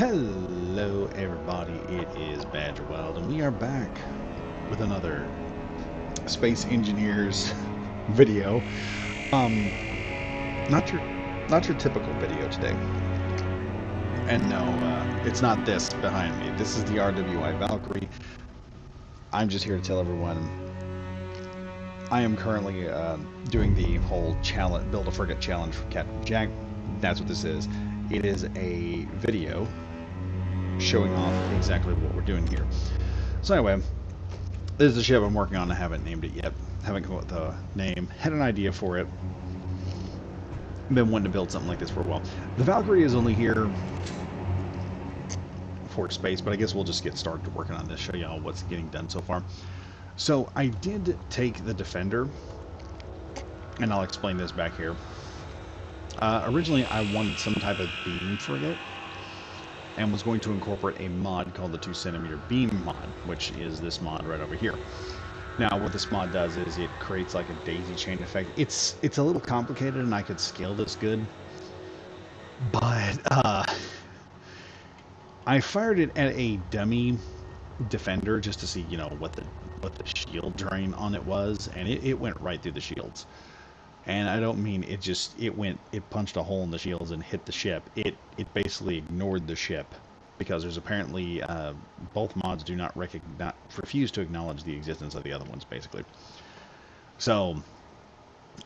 Hello everybody, it is Badger Wild and we are back with another Space Engineers video. Um not your not your typical video today. And no, it's not this behind me. This is the R.W.I Valkyrie. I'm just here to tell everyone I am currently doing the whole challenge, build a frigate challenge for Captain Jack. That's what this is. It is a video showing off exactly what we're doing here. So anyway, this is the ship I'm working on. I haven't named it yet. Haven't come up with a name. Had an idea for it. Been wanting to build something like this for a while. The Valkyrie is only here for space, but I guess we'll just get started working on this. Show y'all what's getting done so far. So I did take the Defender, and I'll explain this back here. Originally, I wanted some type of beam frigate, and was going to incorporate a mod called the 2cm beam mod, which is this mod right over here. Now, what this mod does is it creates like a daisy chain effect. It's a little complicated, and I could scale this good, but I fired it at a dummy Defender just to see, you know, what the shield drain on it was, and it went right through the shields. And I don't mean it punched a hole in the shields and hit the ship. It basically ignored the ship because there's apparently both mods do not refuse to acknowledge the existence of the other ones, basically. So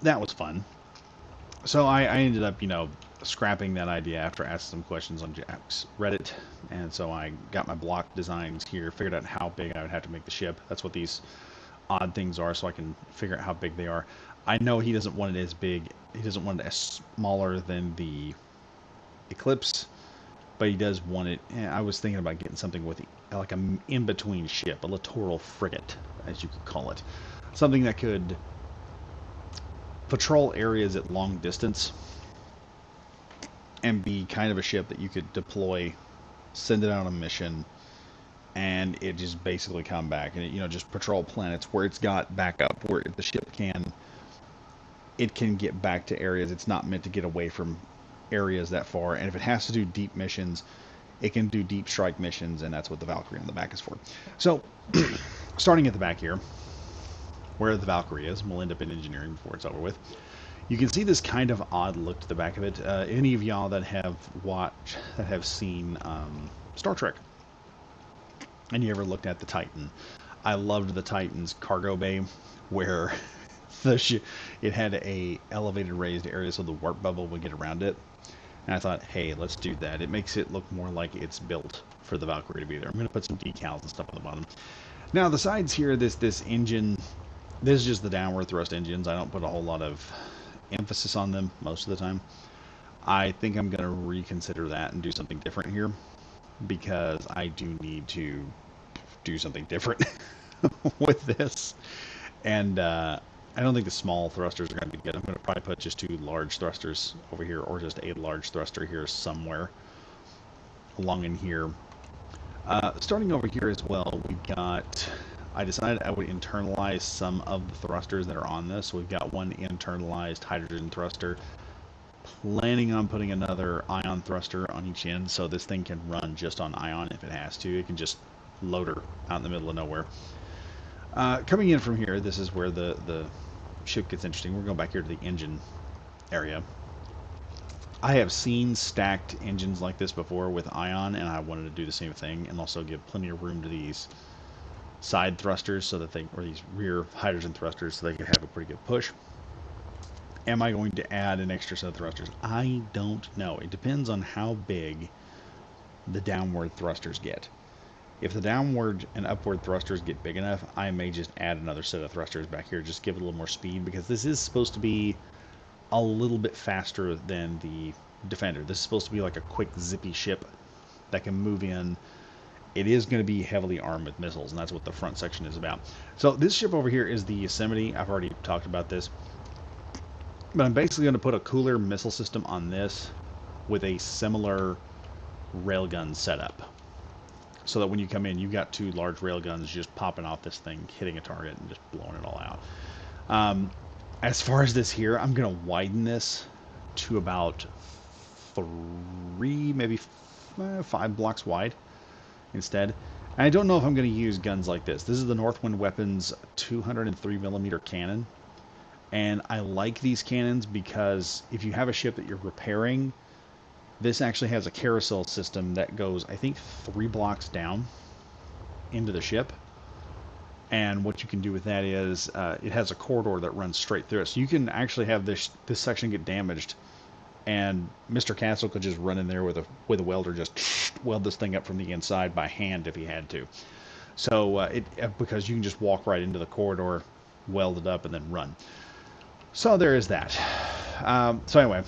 that was fun. So I ended up, you know, scrapping that idea after asking some questions on Jack's Reddit. And so I got my block designs here, figured out how big I would have to make the ship. That's what these odd things are, so I can figure out how big they are. I know he doesn't want it as big. He doesn't want it as smaller than the Eclipse, but he does want it. I was thinking about getting something with like an in-between ship, a littoral frigate, as you could call it. Something that could patrol areas at long distance and be kind of a ship that you could deploy, send it on a mission, and it just basically come back and it, you know, just patrol planets where it's got backup, where the ship can get back to areas. It's not meant to get away from areas that far, and if it has to do deep missions, it can do deep strike missions, and that's what the Valkyrie on the back is for. So starting at the back here where the Valkyrie is, we'll end up in engineering before it's over with. You can see this kind of odd look to the back of it. Any of y'all that have seen Star Trek, and you ever looked at the Titan, I loved the Titan's cargo bay where it had a elevated raised area so the warp bubble would get around it. And I thought, hey, let's do that. It makes it look more like it's built for the Valkyrie to be there. I'm going to put some decals and stuff on the bottom. Now the sides here, this engine, this is just the downward thrust engines. I don't put a whole lot of emphasis on them most of the time. I think I'm going to reconsider that and do something different here, because I do need to do something different with this. And I don't think the small thrusters are going to be good. I'm going to probably put just 2 large thrusters over here, or just a large thruster here somewhere along in here. Starting over here as well, I decided I would internalize some of the thrusters that are on this. So we've got one internalized hydrogen thruster. Planning on putting another ion thruster on each end, so this thing can run just on ion if it has to. It can just load her out in the middle of nowhere. Coming in from here, this is where the ship gets interesting. We're going back here to the engine area. I have seen stacked engines like this before with ion, and I wanted to do the same thing and also give plenty of room to these side thrusters so that or these rear hydrogen thrusters, so they could have a pretty good push. Am I going to add an extra set of thrusters? I don't know. It depends on how big the downward thrusters get. If the downward and upward thrusters get big enough, I may just add another set of thrusters back here, just give it a little more speed, because this is supposed to be a little bit faster than the Defender. This is supposed to be like a quick, zippy ship that can move in. It is going to be heavily armed with missiles, and that's what the front section is about. So this ship over here is the Yosemite. I've already talked about this. But I'm basically going to put a cooler missile system on this with a similar railgun setup, so that when you come in, you've got 2 large railguns just popping off this thing, hitting a target, and just blowing it all out. As far as this here, I'm going to widen this to about 3, maybe 5 blocks wide instead. And I don't know if I'm going to use guns like this. This is the Northwind Weapons 203mm cannon. And I like these cannons because if you have a ship that you're repairing, this actually has a carousel system that goes, I think, 3 blocks down into the ship. And what you can do with that is it has a corridor that runs straight through it. So you can actually have this section get damaged, and Mr. Castle could just run in there with a welder, just weld this thing up from the inside by hand if he had to. So because you can just walk right into the corridor, weld it up, and then run. So there is that. So anyway,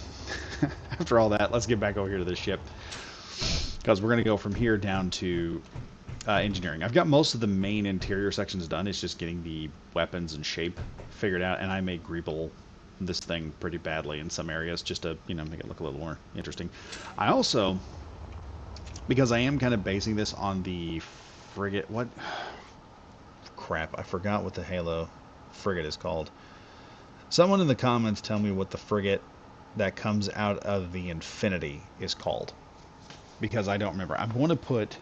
after all that, let's get back over here to this ship, because we're going to go from here down to engineering. I've got most of the main interior sections done. It's just getting the weapons and shape figured out, and I may greeble this thing pretty badly in some areas just to, you know, make it look a little more interesting. I also, because I am kind of basing this on the frigate, what? Crap, I forgot what the Halo frigate is called. Someone in the comments tell me what the frigate that comes out of the Infinity is called, because I don't remember. I'm going to put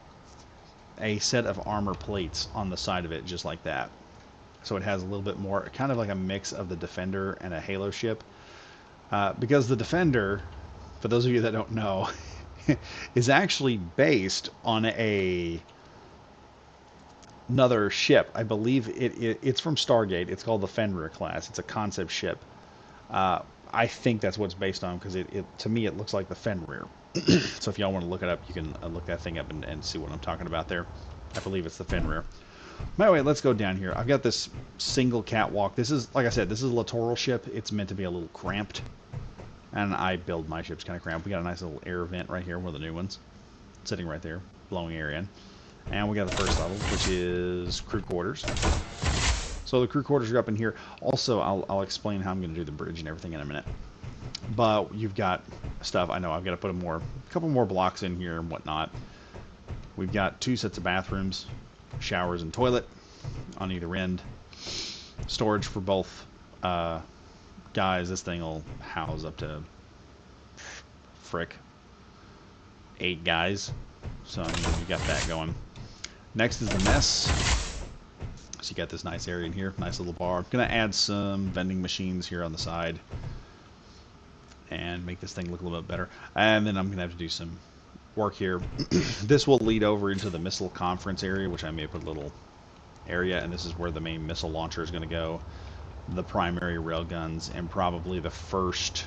a set of armor plates on the side of it just like that, so it has a little bit more, kind of like a mix of the Defender and a Halo ship, because the Defender, for those of you that don't know, is actually based on another ship. I believe it's from Stargate. It's called the Fenrir class. It's a concept ship. I think that's what it's based on, because to me it looks like the Fenrir. So if y'all want to look it up, you can look that thing up and see what I'm talking about there. I believe it's the Fenrir. By the way, let's go down here. I've got this single catwalk. This is, like I said, this is a littoral ship. It's meant to be a little cramped, and I build my ships kind of cramped. We got a nice little air vent right here, one of the new ones, sitting right there, blowing air in. And we got the first level, which is crew quarters. So the crew quarters are up in here. Also, I'll explain how I'm going to do the bridge and everything in a minute. But you've got stuff. I know I've got to put a couple more blocks in here and whatnot. We've got 2 sets of bathrooms, showers and toilet on either end. Storage for both guys. This thing will house up to 8 guys. So I mean, you got that going. Next is the mess. So you got this nice area in here, nice little bar. I'm gonna add some vending machines here on the side and make this thing look a little bit better. And then I'm gonna have to do some work here. This will lead over into the missile conference area, which I may put a little area, and this is where the main missile launcher is gonna go, the primary railguns, and probably the first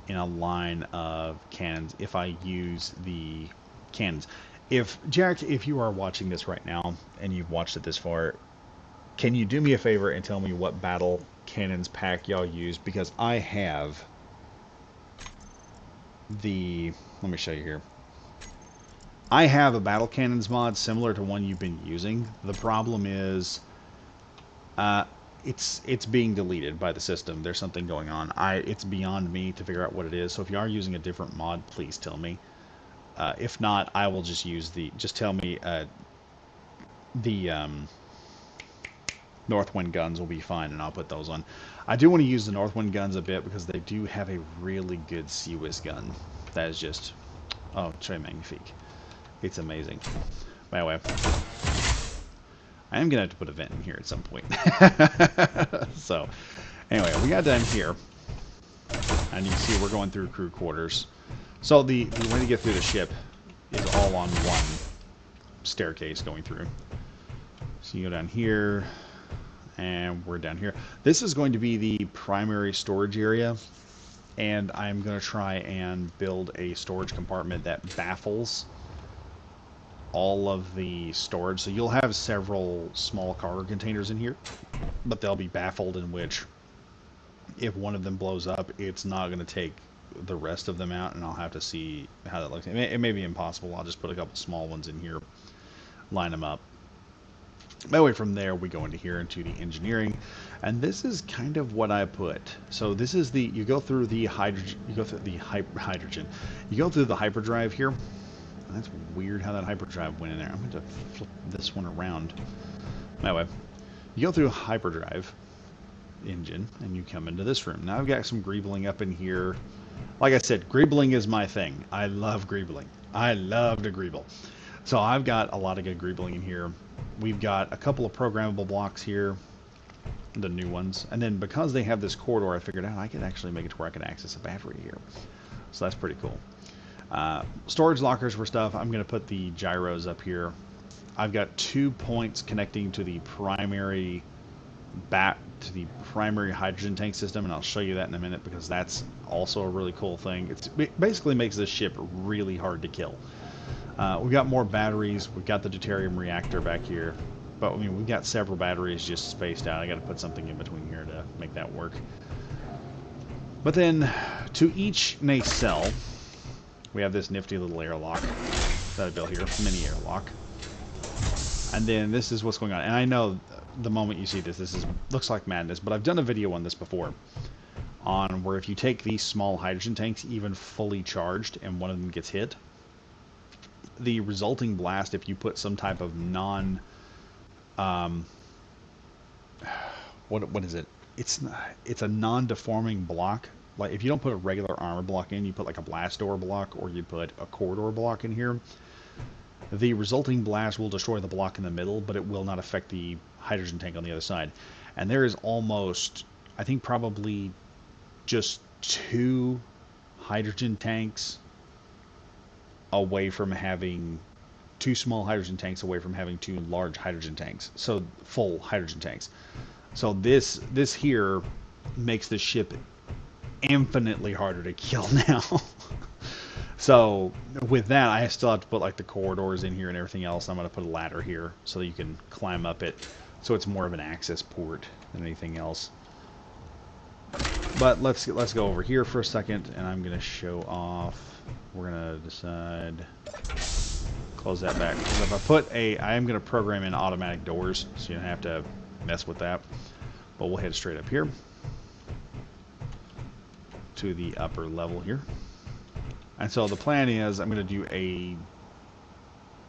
in a line of cannons if I use the cannons. If Jack, if you are watching this right now and you've watched it this far, can you do me a favor and tell me what battle cannons pack y'all use? Because I have the, let me show you here. I have a battle cannons mod similar to one you've been using. The problem is it's being deleted by the system. There's something going on. It's beyond me to figure out what it is. So if you are using a different mod, please tell me. If not, I will just use just tell me the Northwind guns will be fine, and I'll put those on. I do want to use the Northwind guns a bit because they do have a really good CWIS gun. That is just, oh, très magnifique. It's amazing. By the way, I am going to have to put a vent in here at some point. So, anyway, we got down here, and you can see we're going through crew quarters. So the way to get through the ship is all on one staircase going through. So you go down here, and we're down here. This is going to be the primary storage area, and I'm going to try and build a storage compartment that baffles all of the storage. So you'll have several small cargo containers in here, but they'll be baffled, in which if one of them blows up, it's not going to take the rest of them out, and I'll have to see how that looks. It may be impossible. I'll just put a couple small ones in here, line them up. By the way, from there we go into here into the engineering, and this is kind of what I put. So this is the, you go through the hydrogen, you go through the hydrogen, you go through the hyperdrive here. That's weird how that hyperdrive went in there. I'm going to flip this one around. Anyway, you go through hyperdrive engine and you come into this room. Now I've got some greebling up in here. Like I said, greebling is my thing. I love greebling. I love to greeble. So I've got a lot of good greebling in here. We've got a couple of programmable blocks here, the new ones. And then because they have this corridor, I figured out I could actually make it to where I can access a battery here. So that's pretty cool. Storage lockers for stuff. I'm going to put the gyros up here. I've got 2 points connecting to the primary hydrogen tank system, and I'll show you that in a minute because that's also a really cool thing. It basically makes this ship really hard to kill. We've got more batteries. We've got the deuterium reactor back here, but I mean we've got several batteries just spaced out. I got to put something in between here to make that work. But then to each nacelle, we have this nifty little airlock that I built here, mini airlock. And then this is what's going on. And I know the moment you see this looks like madness, but I've done a video on this before on where if you take these small hydrogen tanks, even fully charged, and one of them gets hit, the resulting blast, if you put some type of what is it? It's a non-deforming block. Like if you don't put a regular armor block in, you put like a blast door block, or you put a corridor block in here, the resulting blast will destroy the block in the middle, but it will not affect the hydrogen tank on the other side. And there is almost, I think probably just 2 hydrogen tanks away from having 2 small hydrogen tanks away from having 2 large hydrogen tanks. So full hydrogen tanks. So this here makes the ship infinitely harder to kill now. So with that, I still have to put like the corridors in here and everything else. I'm going to put a ladder here so that you can climb up it. So it's more of an access port than anything else. But let's go over here for a second, and I'm going to show off. We're going to decide, close that back. Because if I am going to program in automatic doors, so you don't have to mess with that. But we'll head straight up here to the upper level here. And so the plan is I'm going to do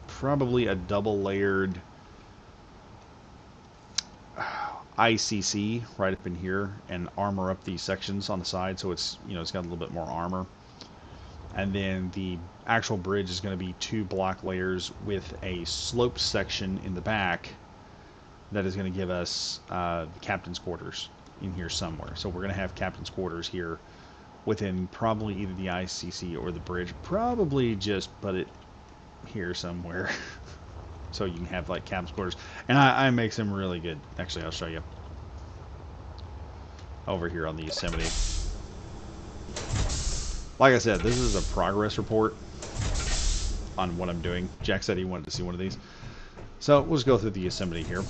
probably a double layered ICC right up in here and armor up these sections on the side so it's got a little bit more armor. And then the actual bridge is going to be 2 block layers with a sloped section in the back that is going to give us the captain's quarters in here somewhere. So we're going to have captain's quarters here within probably either the ICC or the bridge. Probably just put it here somewhere so you can have like captain's quarters. And I make some really good, actually I'll show you over here on the Yosemite. Like I said, this is a progress report on what I'm doing. Jack said he wanted to see one of these. So we'll just go through the Yosemite here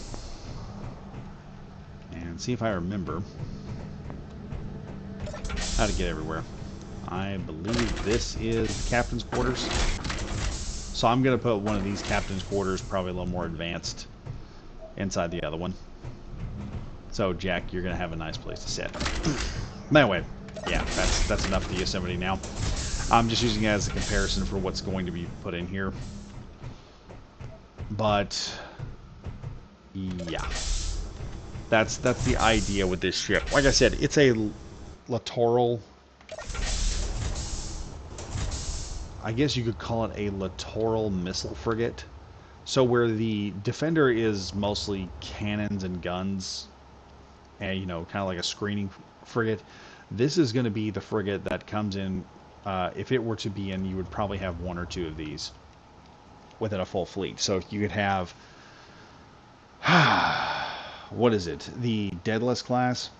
and see if I remember how to get everywhere. I believe this is the captain's quarters. So I'm going to put one of these captain's quarters, probably a little more advanced, inside the other one. So Jack, you're going to have a nice place to sit. Anyway, yeah, that's enough of the Yosemite now. I'm just using it as a comparison for what's going to be put in here. But yeah, that's the idea with this ship. Like I said, it's a littoral, I guess you could call it a littoral missile frigate. So where the Defender is mostly cannons and guns and kind of like a screening frigate, this is going to be the frigate that comes in. If it were to be in, you would probably have 1 or 2 of these within a full fleet. So you could have what is it, the Daedalus class.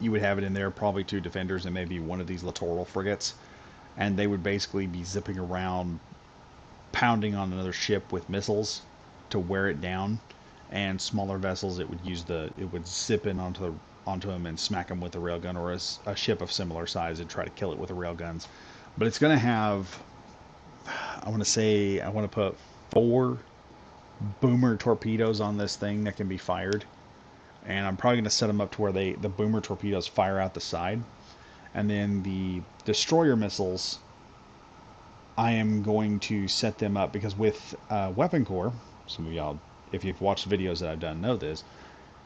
You would have it in there, probably 2 Defenders and maybe 1 of these littoral frigates, and they would basically be zipping around, pounding on another ship with missiles to wear it down. And smaller vessels, it would zip in onto them and smack them with a railgun, or a ship of similar size and try to kill it with the railguns. But it's going to have, I want to put 4 boomer torpedoes on this thing that can be fired. And I'm probably going to set them up to where the boomer torpedoes fire out the side. And then the destroyer missiles, I am going to set them up, because with Weapon Core, some of y'all, if you've watched videos that I've done, know this,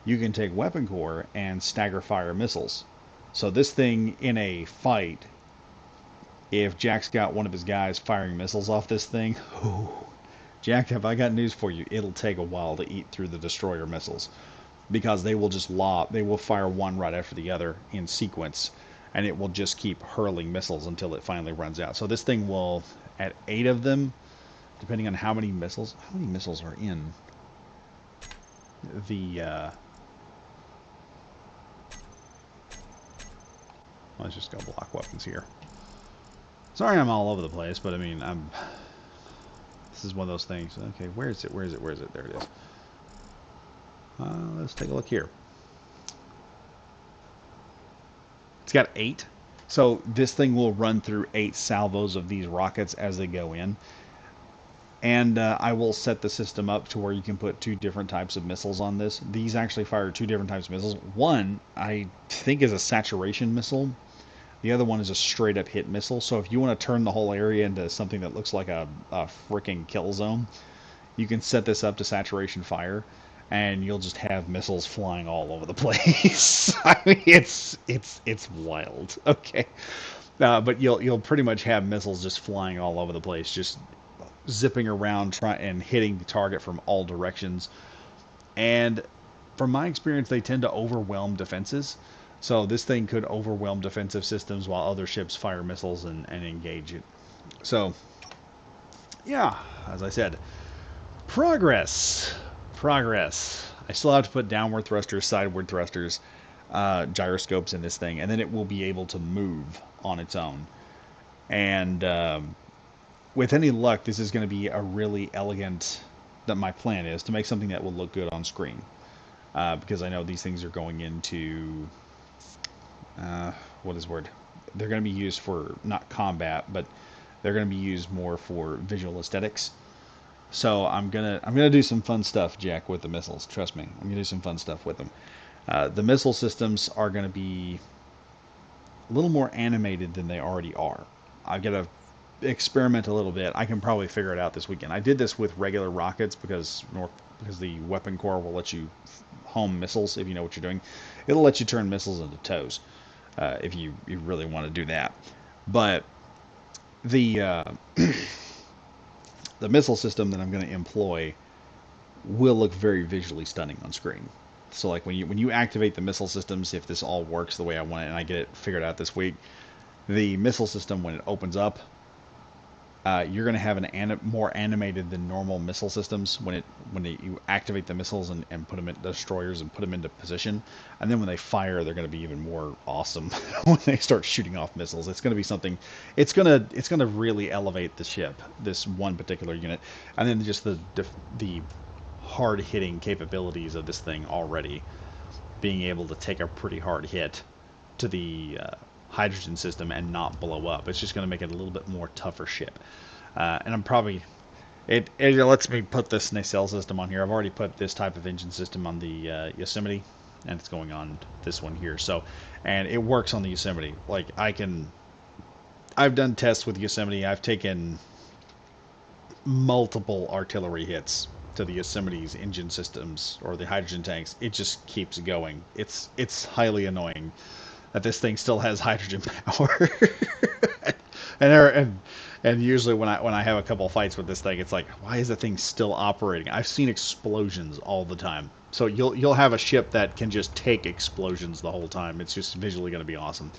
you can take Weapon Core and stagger fire missiles. So this thing in a fight, if Jack's got one of his guys firing missiles off this thing, ooh, Jack, have I got news for you? It'll take a while to eat through the destroyer missiles because they will just they will fire one right after the other in sequence, and it will just keep hurling missiles until it finally runs out. So this thing will, at 8 of them, depending on how many missiles are in the, let's just go block weapons here. Sorry I'm all over the place, but I mean, this is one of those things. Okay, where is it? Where is it? Where is it? There it is. Let's take a look here. It's got 8. So this thing will run through 8 salvos of these rockets as they go in. And I will set the system up to where you can put 2 different types of missiles on this. These actually fire 2 different types of missiles. One, I think, is a saturation missile. The other one is a straight up hit missile. So if you want to turn the whole area into something that looks like a freaking kill zone, you can set this up to saturation fire, and you'll just have missiles flying all over the place. I mean, it's wild. Okay, but you'll pretty much have missiles just flying all over the place, just zipping around, and hitting the target from all directions. And from my experience, they tend to overwhelm defenses. So this thing could overwhelm defensive systems while other ships fire missiles and engage it. So, yeah, as I said, progress. I still have to put downward thrusters, sideward thrusters, gyroscopes in this thing, and then it will be able to move on its own. And with any luck, this is going to be a really elegant, that my plan is, to make something that will look good on screen. Because I know these things are going into, what is the word? They're going to be used for, not combat, but they're going to be used more for visual aesthetics. So I'm gonna do some fun stuff, Jack, with the missiles. Trust me, I'm gonna do some fun stuff with them. The missile systems are gonna be a little more animated than they already are. I've got to experiment a little bit. I can probably figure it out this weekend. I did this with regular rockets because the weapon core will let you home missiles if you know what you're doing. It'll let you turn missiles into tows if you really want to do that. But the the missile system that I'm going to employ will look very visually stunning on screen. So like when you activate the missile systems, if this all works the way I want it and I get it figured out this week, the missile system, when it opens up, you're going to have more animated than normal missile systems when you activate the missiles and put them in destroyers and put them into position, and then when they fire, they're going to be even more awesome when they start shooting off missiles. It's going to be something. It's going to really elevate the ship, this one particular unit, and then just the hard hitting capabilities of this thing already, being able to take a pretty hard hit to the hydrogen system and not blow up. It's just going to make it a little bit more tougher ship. And I'm probably, it lets me put this nacelle system on here. I've already put this type of engine system on the Yosemite, and it's going on this one here. So, and it works on the Yosemite. Like I've done tests with Yosemite. I've taken multiple artillery hits to the Yosemite's engine systems or the hydrogen tanks. It just keeps going. It's highly annoying that this thing still has hydrogen power. and usually when I have a couple of fights with this thing, it's like, why is the thing still operating? I've seen explosions all the time. So you'll have a ship that can just take explosions the whole time. It's just visually going to be awesome.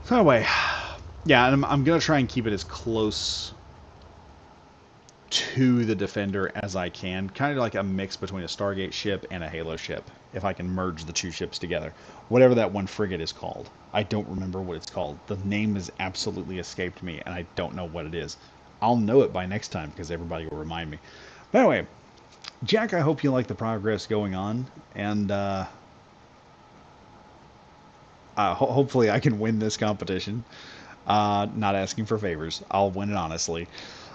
So anyway, yeah, and I'm going to try and keep it as close to the Defender as I can. Kind of like a mix between a Stargate ship and a Halo ship, if I can merge the 2 ships together. Whatever that one frigate is called. I don't remember what it's called. The name has absolutely escaped me, and I don't know what it is. I'll know it by next time, because everybody will remind me. But anyway, Jack, I hope you like the progress going on, and hopefully I can win this competition. Not asking for favors. I'll win it honestly.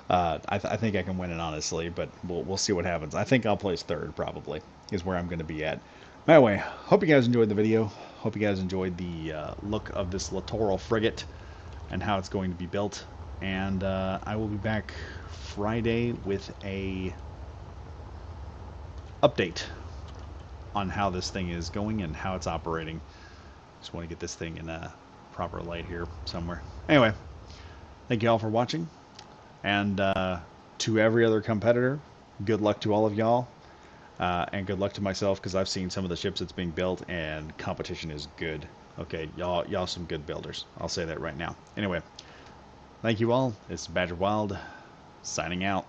I think I can win it honestly, but we'll see what happens. I think I'll place 3rd, probably, is where I'm going to be at. Anyway, hope you guys enjoyed the video. Hope you guys enjoyed the look of this littoral frigate and how it's going to be built. And I will be back Friday with a update on how this thing is going and how it's operating. Just want to get this thing in a proper light here somewhere. Anyway, Thank you all for watching, and to every other competitor, good luck to all of y'all, and good luck to myself, because I've seen some of the ships that's being built, and competition is good. Okay, y'all some good builders. I'll say that right now. Anyway, thank you all. This is Badger Wild, signing out.